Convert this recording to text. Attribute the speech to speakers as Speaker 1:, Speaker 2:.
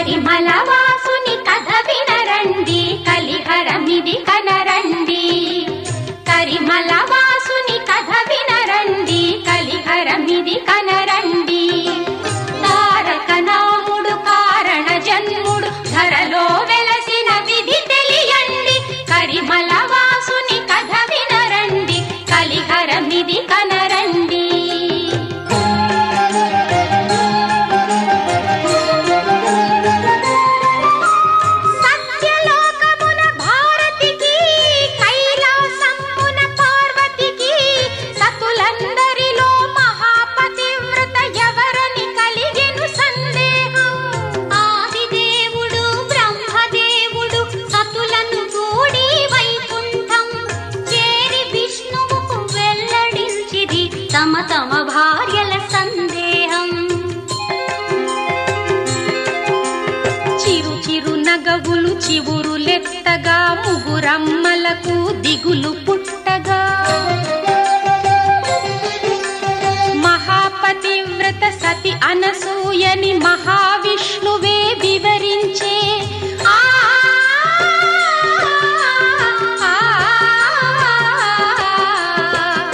Speaker 1: కరిమల వాసుని కథ వినరండి, కలిహరమిది కనరండి. కరిమల వాసుని కథ వినరండి, కలిహరమిది కనరండి. తారక నాముడు కారణ జన్ముడు ధరలో వెలసిన విధి తెలియండి. కరిమల వాసుని కథ వినరండి, కలిహరమిది కనరండి. తమ తమ భార్యల సందేహం. చిరు చిరు నగవులు చివురులెత్తగా ముగురమ్మలకు దిగులు పుట్టగా. మహాపతివ్రత సతి అనసూయని మహా